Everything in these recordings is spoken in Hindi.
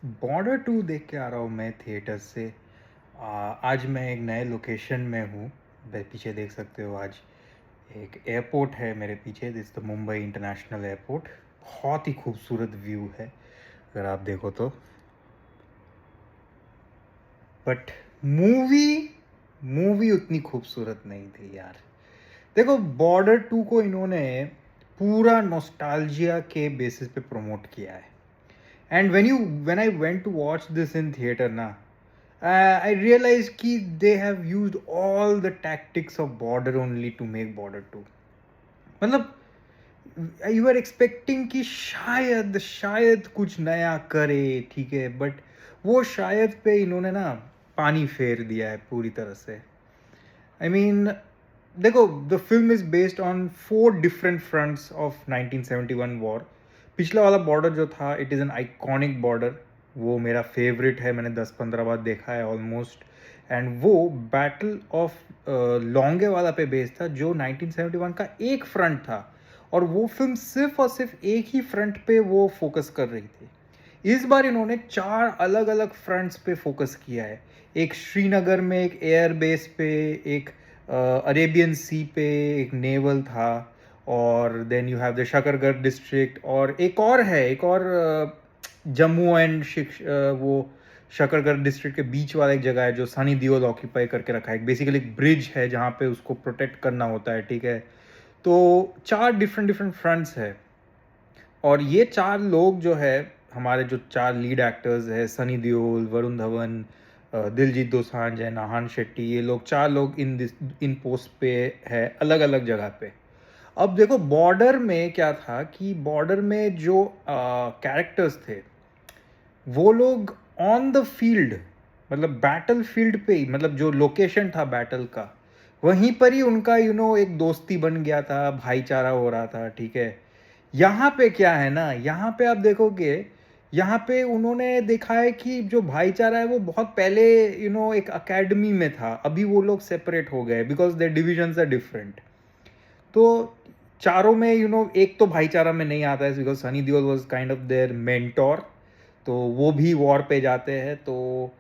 बॉर्डर 2 देख के आ रहा हूँ मैं थिएटर से। आज मैं एक नए लोकेशन में हूँ। पीछे देख सकते हो आज एक एयरपोर्ट है मेरे पीछे, this the Mumbai international airport. बहुत ही खूबसूरत व्यू है अगर आप देखो तो। बट मूवी मूवी उतनी खूबसूरत नहीं थी यार। देखो, बॉर्डर 2 को इन्होंने पूरा नॉस्टैल्जिया के बेसिस पे प्रमोट किया है। And when I went to watch this in theatre ना, I realized कि they have used all the tactics of border only to make border 2। मतलब यू आर एक्सपेक्टिंग कि शायद शायद कुछ नया करे, ठीक है, बट वो शायद पे इन्होंने ना पानी फेर दिया है पूरी तरह से। आई मीन, देखो, the film is based on 4 different fronts of 1971 war. पिछला वाला बॉर्डर जो था, it is an iconic border. वो मेरा फेवरेट है, मैंने 10-15 बार देखा है ऑलमोस्ट। एंड वो बैटल ऑफ लॉन्गे वाला पे बेस्ड था, जो 1971 का एक फ्रंट था। और वो फिल्म सिर्फ और सिर्फ एक ही फ्रंट पे वो फोकस कर रही थी। इस बार इन्होंने 4 अलग अलग फ्रंट्स पे फोकस किया है। एक श्रीनगर में, एक एयर बेस पे, एक अरेबियन सी पे, एक नेवल था, और then you have the Shakargarh district, और एक और जम्मू एंड वो शकरगढ़ डिस्ट्रिक्ट के बीच वाला एक जगह है जो सनी देओल ऑक्यूपाई करके रखा है। बेसिकली एक ब्रिज है जहाँ पे उसको प्रोटेक्ट करना होता है, ठीक है। तो 4 डिफरेंट डिफरेंट फ्रंट्स है। और ये 4 लोग जो है, हमारे जो 4 लीड एक्टर्स है, सनी देओल, वरुण धवन, दिलजीत दोसांझ है, नाहान शेट्टी, ये लोग 4 लोग इन पोस्ट पे है, अलग अलग जगह पे। अब देखो, बॉर्डर में क्या था कि बॉर्डर में जो कैरेक्टर्स थे, वो लोग ऑन द फील्ड, मतलब बैटल फील्ड पे ही, मतलब जो लोकेशन था बैटल का, वहीं पर ही उनका एक दोस्ती बन गया था, भाईचारा हो रहा था, ठीक है। यहाँ पे क्या है ना, यहाँ पे आप देखोगे, यहाँ पे उन्होंने देखा है कि जो भाईचारा है वो बहुत पहले एक अकेडमी में था। अभी वो लोग सेपरेट हो गए because their divisions are different. तो चारों में एक तो भाईचारा में नहीं आता है because Sunny Deol was kind of their mentor. तो वो भी वॉर पे जाते हैं। तो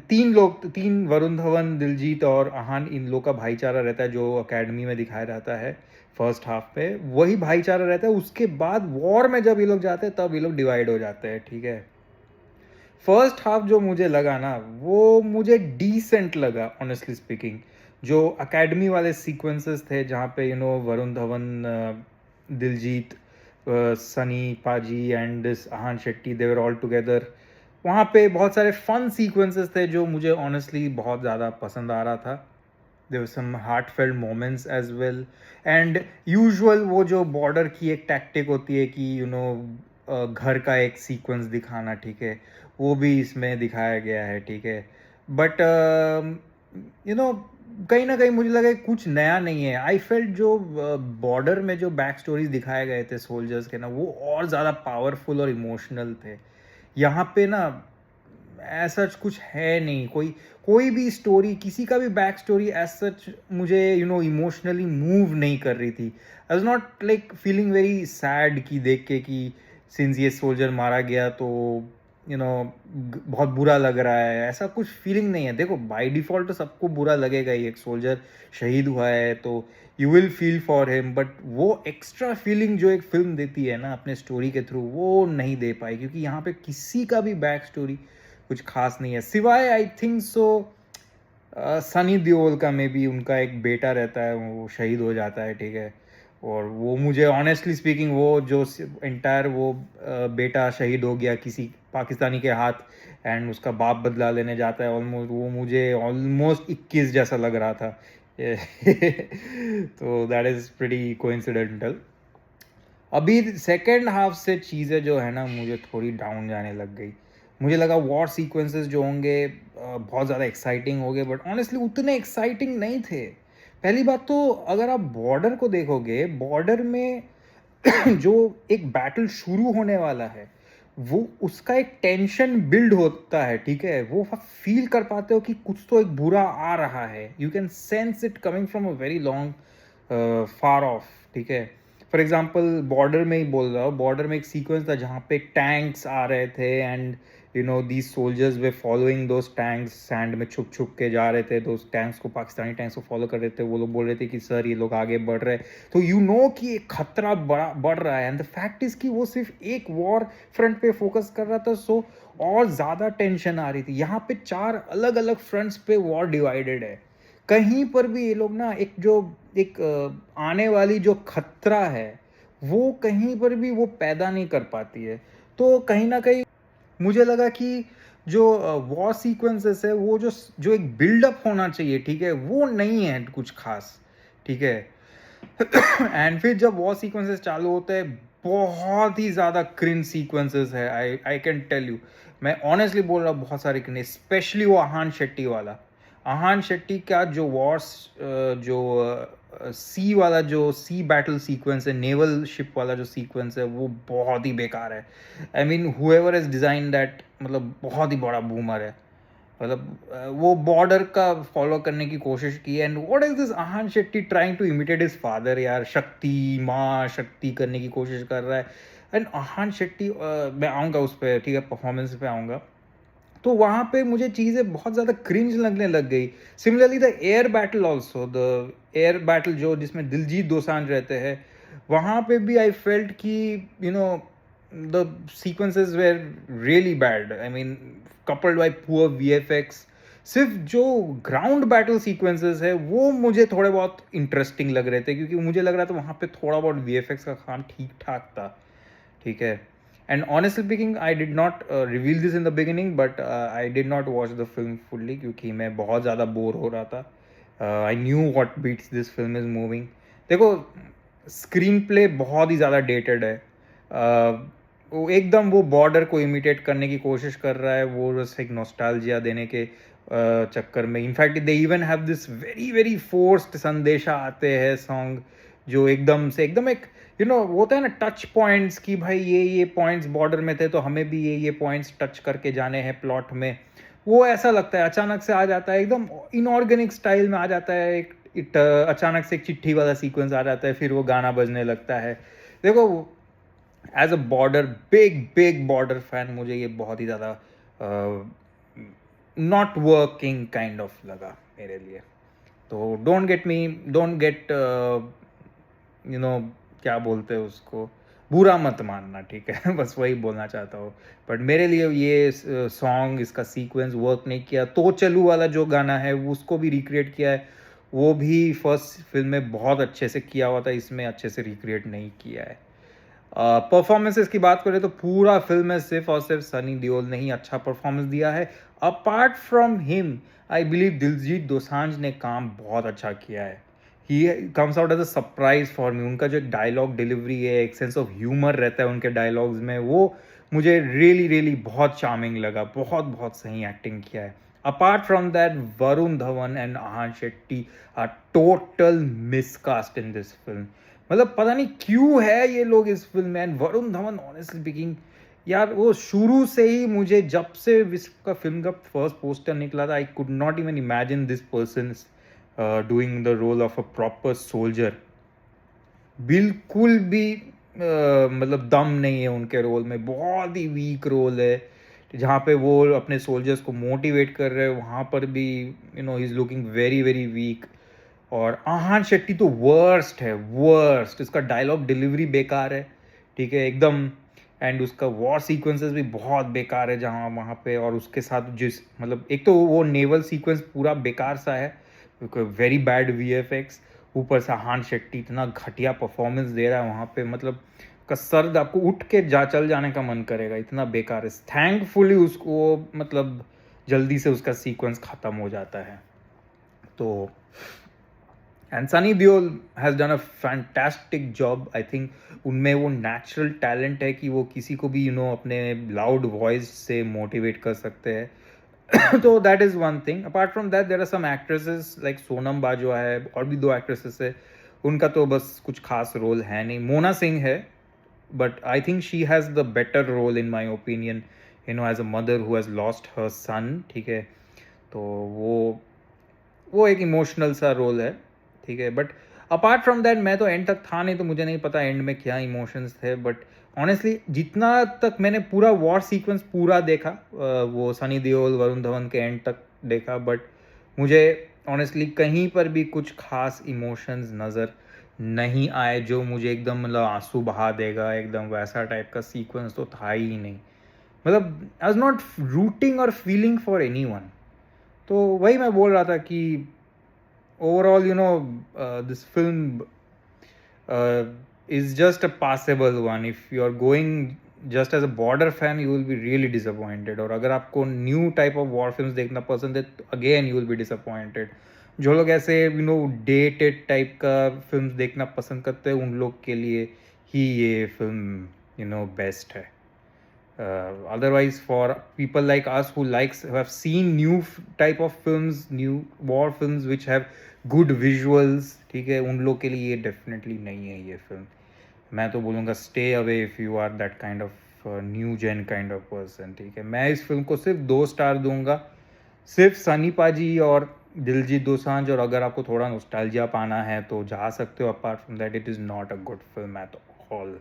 3 लोग, 3, वरुण धवन, दिलजीत और आहान, इन लोग का भाईचारा रहता है जो अकेडमी में दिखाया जाता है फर्स्ट हाफ पे। वही भाईचारा रहता है। उसके बाद वॉर में जब ये लोग जाते हैं तब ये लोग डिवाइड हो जाते हैं, ठीक है। फर्स्ट हाफ जो मुझे लगा ना, वो मुझे डिसेंट लगा ऑनेस्टली स्पीकिंग। जो एकेडमी वाले सीक्वेंसेस थे जहाँ पे Varun Dhawan, Diljit, Sunny paaji and Ahan Shetty, they were all together. वहाँ पे बहुत सारे फन सीक्वेंसेस थे जो मुझे ऑनेस्टली बहुत ज़्यादा पसंद आ रहा था। There were some heartfelt moments as well. And usual वो जो बॉर्डर की एक टैक्टिक होती है कि घर का एक सीक्वेंस दिखाना, ठीक है, वो भी इसमें दिखाया गया है, ठीक है। बट यू नो कहीं ना कहीं मुझे लगा कि कुछ नया नहीं है। आई फेल्ट जो बॉर्डर में जो बैक स्टोरीज दिखाए गए थे सोल्जर्स के ना, वो और ज़्यादा पावरफुल और इमोशनल थे। यहाँ पे ना ऐसा कुछ है नहीं। कोई कोई भी स्टोरी, किसी का भी बैक स्टोरी एज सच मुझे इमोशनली मूव नहीं कर रही थी। I was not like feeling very sad कि देख के कि सिंस ये सोल्जर मारा गया तो यू नो बहुत बुरा लग रहा है, ऐसा कुछ फीलिंग नहीं है। देखो, बाय डिफॉल्ट तो सबको बुरा लगेगा ही, एक सोल्जर शहीद हुआ है तो you will feel for him. But वो एक्स्ट्रा फीलिंग जो एक फिल्म देती है ना अपने स्टोरी के थ्रू, वो नहीं दे पाई, क्योंकि यहाँ पे किसी का भी बैक स्टोरी कुछ खास नहीं है, सिवाय I think so Sunny Deol का। में भी उनका एक बेटा रहता है, वो शहीद हो जाता है, ठीक है। और वो मुझे ऑनेस्टली स्पीकिंग, वो जो एंटायर वो बेटा शहीद हो गया किसी पाकिस्तानी के हाथ, एंड उसका बाप बदला लेने जाता है ऑलमोस्ट, वो मुझे ऑलमोस्ट 21 जैसा लग रहा था। तो दैट इज़ प्रीटी कोइंसिडेंटल। अभी सेकेंड हाफ से चीज़ें जो है ना, मुझे थोड़ी डाउन जाने लग गई। मुझे लगा वॉर सीक्वेंसेस जो होंगे बहुत ज़्यादा एक्साइटिंग हो गए, बट ऑनेस्टली उतने एक्साइटिंग नहीं थे। पहली बात तो, अगर आप बॉर्डर को देखोगे, बॉर्डर में जो एक बैटल शुरू होने वाला है, वो उसका एक टेंशन बिल्ड होता है, ठीक है। वो आप फील कर पाते हो कि कुछ तो एक बुरा आ रहा है। You can sense it coming from a very long far of, ठीक है। फॉर एग्जांपल बॉर्डर में ही बोल रहा हूँ, बॉर्डर में एक सीक्वेंस था जहाँ पे टैंक्स आ रहे थे and you know these soldiers way following those tanks, sand में छुप छुप के जा रहे थे, दोज टैंक्स को, पाकिस्तानी टैंक्स को फॉलो कर रहे थे। वो लोग बोल रहे थे कि सर ये लोग आगे बढ़ रहे हैं, तो यू नो कि एक खतरा बढ़ रहा है। एंड द फैक्ट इज कि वो सिर्फ एक वॉर फ्रंट पे फोकस कर रहा था, सो और ज़्यादा टेंशन आ रही थी। यहाँ पे 4 अलग अलग फ्रंट्स पे वॉर डिवाइडेड है। कहीं पर भी ये लोग ना एक आने वाली जो खतरा है वो कहीं पर भी वो पैदा नहीं कर पाती है। तो कहीं ना कहीं मुझे लगा कि जो वॉर सीक्वेंसेस है वो जो एक बिल्डअप होना चाहिए, ठीक है, वो नहीं है कुछ खास, ठीक है। एंड फिर जब वॉर सीक्वेंसेस चालू होते हैं, बहुत ही ज़्यादा क्रिंज सीक्वेंसेस है। आई कैन टेल यू, मैं ऑनेस्टली बोल रहा हूँ, बहुत सारे क्रिंज, स्पेशली वो आहान शेट्टी वाला। आहान शेट्टी का जो वॉर्स, जो सी वाला, जो सी बैटल सीक्वेंस है, नेवल शिप वाला जो सीक्वेंस है, वो बहुत ही बेकार है। I mean however is design that, मतलब बहुत ही बड़ा बूमर है। मतलब वो बॉर्डर का फॉलो करने की कोशिश की। And what is this Ahan Shetty trying to imitate his father यार, शक्ति माँ शक्ति करने की कोशिश कर रहा है। एंड आहान शेट्टी, मैं आऊँगा उस पर, ठीक है, परफॉर्मेंस पे आऊँगा। तो वहाँ पे मुझे चीज़ें बहुत ज़्यादा क्रिंज लगने लग गई। Similarly the air battle also, the air battle जो जिसमें दिलजीत दोसांझ रहते हैं, वहाँ पे भी आई फेल्ट कि you know the sequences where really bad. I mean coupled bye poor VFX. सिर्फ जो ग्राउंड बैटल सीक्वेंसेस है वो मुझे थोड़े बहुत इंटरेस्टिंग लग रहे थे, क्योंकि मुझे लग रहा था वहाँ पे थोड़ा बहुत वीएफएक्स का काम ठीक ठाक था, ठीक है। And honestly speaking, I did not reveal this in the beginning, but I did not watch the film fully, क्योंकि मैं बहुत ज़्यादा बोर हो रहा था। I knew what beats this film is moving. देखो, स्क्रीन प्ले बहुत ही ज़्यादा डेटेड है। वो एकदम वो बॉर्डर को इमिटेट करने की कोशिश कर रहा है, वो बस एक नॉस्टैल्जिया देने के चक्कर में। In fact they even have this very very forced संदेशा आते हैं सॉन्ग, जो एकदम से एकदम एक वो होता है ना टच पॉइंट्स, कि भाई ये पॉइंट्स बॉर्डर में थे तो हमें भी ये पॉइंट्स टच करके जाने हैं प्लॉट में। वो ऐसा लगता है अचानक से आ जाता है, एकदम इनऑर्गेनिक स्टाइल में आ जाता है। अचानक से एक चिट्ठी वाला सीक्वेंस आ जाता है, फिर वो गाना बजने लगता है। देखो, as a Border big big Border fan, मुझे ये बहुत ही ज़्यादा नॉट वर्किंग काइंड ऑफ लगा मेरे लिए। तो डोंट गेट क्या बोलते हैं उसको, बुरा मत मानना, ठीक है। बस वही बोलना चाहता हूँ। बट मेरे लिए ये सॉन्ग, इसका सीक्वेंस वर्क नहीं किया। तो चलू वाला जो गाना है वो उसको भी रिक्रिएट किया है, वो भी फर्स्ट फिल्म में बहुत अच्छे से किया हुआ था, इसमें अच्छे से रिक्रिएट नहीं किया है। परफॉर्मेंसेस की बात करें तो पूरा फिल्म में सिर्फ और सिर्फ सनी देओल ने ही अच्छा परफॉर्मेंस दिया है। Apart from him, I believe Diljit Dosanjh ने काम बहुत अच्छा किया है। He comes out as a surprise for me. उनका जो डायलॉग डिलीवरी है, एक सेंस ऑफ ह्यूमर रहता है उनके डायलॉग्स में, वो मुझे रियली रियली बहुत चार्मिंग लगा। बहुत बहुत सही एक्टिंग किया है। Apart from that, Varun Dhawan and Ahan Shetty are total miscast in this film. मतलब पता नहीं क्यों है ये लोग इस फिल्म में। And Varun Dhawan, honestly speaking यार, वो शुरू से ही मुझे, जब से इसका फिल्म का फर्स्ट पोस्टर निकला था, I could not even imagine this person doing the role of a proper soldier. बिल्कुल भी मतलब दम नहीं है उनके रोल में, बहुत ही वीक रोल है। जहाँ पे वो अपने सोल्जर्स को मोटिवेट कर रहे हैं, वहाँ पर भी he is looking very very weak. और आहान शेट्टी तो वर्स्ट है, वर्स्ट। इसका डायलॉग डिलीवरी बेकार है, ठीक है, एकदम। एंड उसका वॉर सीक्वेंसेस भी बहुत बेकार है जहाँ वहाँ पे। और उसके साथ जिस, मतलब एक तो वो नेवल सीक्वेंस पूरा बेकार सा है, वेरी बैड वीएफएक्स। ऊपर से आहान शेट्टी इतना घटिया परफॉर्मेंस दे रहा है वहाँ पे, मतलब का सर आपको उठ के चल जाने का मन करेगा, इतना बेकार है। थैंकफुली उसको मतलब जल्दी से उसका सीक्वेंस ख़त्म हो जाता है। तो and Sunny Deol has done a fantastic job. I think उनमें वो नेचुरल टैलेंट है कि वो किसी को भी अपने लाउड वॉइस से मोटिवेट कर सकते हैं। तो that is one thing. Apart from that, there are some actresses like Sonam Bajwa है, और भी 2 एक्ट्रेसेस है, उनका तो बस कुछ खास रोल है नहीं। मोना सिंह है, but I think she has the better role in my opinion, as a mother who has lost her son, ठीक है। तो वो एक इमोशनल सा रोल है, ठीक है। बट अपार्ट फ्रॉम दैट मैं तो एंड तक था नहीं, तो मुझे नहीं पता एंड में क्या इमोशंस थे, बट ऑनेस्टली जितना तक मैंने पूरा वॉर सीक्वेंस पूरा देखा, वो सनी देओल वरुण धवन के एंड तक देखा, बट मुझे ऑनेस्टली कहीं पर भी कुछ खास इमोशंस नज़र नहीं आए जो मुझे एकदम मतलब आंसू बहा देगा, एकदम वैसा टाइप का सीक्वेंस तो था ही नहीं। मतलब आई वाज नॉट रूटिंग और फीलिंग फॉर एनीवन। तो वही मैं बोल रहा था कि overall this film is just a passable one. If you are going just as a border fan, you will be really disappointed. और अगर आपको new type of war films देखना पसंद है, तो again you will be disappointed. जो लोग ऐसे डेटेड टाइप का फिल्म्स देखना पसंद करते हैं, उन लोग के लिए ही ये फिल्म बेस्ट है। Otherwise, for people like us who have seen new type of films, new war films which have good visuals, ठीक है, उन लोग के लिए ये डेफिनेटली नहीं है ये फिल्म। मैं तो बोलूँगा stay away if you are that kind of new gen kind of person, ठीक है। मैं इस फिल्म को सिर्फ 2 स्टार दूंगा, सिर्फ सनी पाजी और दिलजीत दोसांझ, और अगर आपको थोड़ा नॉस्टैल्जिया पाना है तो जा सकते हो। Apart from that it is not a good film at all.